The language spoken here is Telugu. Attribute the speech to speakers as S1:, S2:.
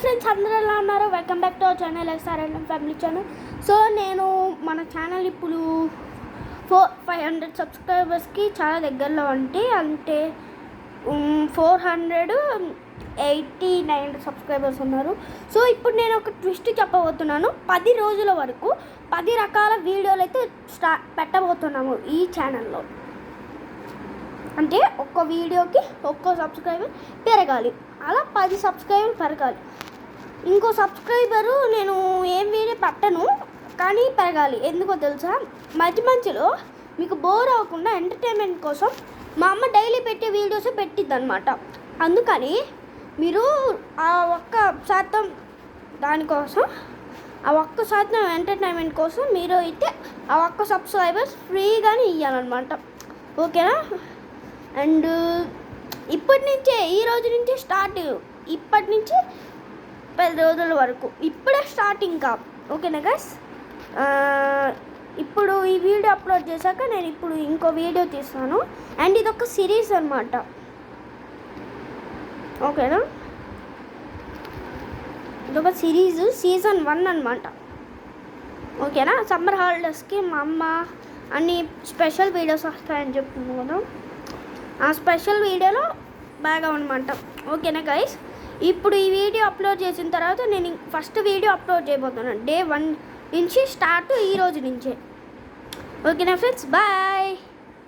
S1: ఫ్రెండ్స్ అందరూ ఎలా ఉన్నారు? Welcome back to our channel SRLM family channel. So నేను మన ఛానల్ ఇప్పుడు 500 సబ్స్క్రైబర్స్కి చాలా దగ్గరలో అంటే 489 సబ్స్క్రైబర్స్ ఉన్నారు. సో ఇప్పుడు నేను ఒక ట్విస్ట్ చెప్పబోతున్నాను. 10 రోజుల వరకు 10 రకాల వీడియోలు అయితే పెట్టబోతున్నాము ఈ ఛానల్లో. అంటే ఒక్క వీడియోకి ఒక్కో సబ్స్క్రైబర్ పెరగాలి, అలా 10 సబ్స్క్రైబర్ పెరగాలి. ఇంకో సబ్స్క్రైబరు నేను ఏం వీడియో పెట్టను కానీ పెరగాలి. ఎందుకో తెలుసా? మధ్యలో మీకు బోర్ అవ్వకుండా ఎంటర్టైన్మెంట్ కోసం మా అమ్మ డైలీ పెట్టే వీడియోస్ పెట్టిద్ది అనమాట. అందుకని మీరు ఆ 1% దానికోసం, ఆ 1% ఎంటర్టైన్మెంట్ కోసం మీరు అయితే ఆ 1 సబ్స్క్రైబర్స్ ఫ్రీగానే ఇవ్వాలన్నమాట. ఓకేనా? అండ్ ఇప్పటి నుంచే, ఈ రోజు నుంచి స్టార్ట్, ఇప్పటి నుంచి 10 రోజుల వరకు ఇప్పుడే స్టార్టింగ్ కా. ఓకేనా గైస్? ఇప్పుడు ఈ వీడియో అప్లోడ్ చేశాక నేను ఇప్పుడు ఇంకో వీడియో తీస్తాను. అండ్ ఇదొక సిరీస్ అనమాట. ఓకేనా? ఇదొక సిరీస్, సీజన్ 1 అనమాట. ఓకేనా? సమ్మర్ హాలిడేస్కి మా అమ్మ అన్ని స్పెషల్ వీడియోస్ వస్తాయని చెప్తుంది కదా, ఆ స్పెషల్ వీడియోలో బాగా అనమాట. ఓకేనా గైస్? ఇప్పుడు ఈ వీడియో అప్లోడ్ చేసిన తర్వాత నేను ఫస్ట్ వీడియో అప్లోడ్ చేయబోతున్నాను. Day 1 నుంచి స్టార్ట్, ఈ రోజు నుంచే. ఓకేనా ఫ్రెండ్స్? బాయ్.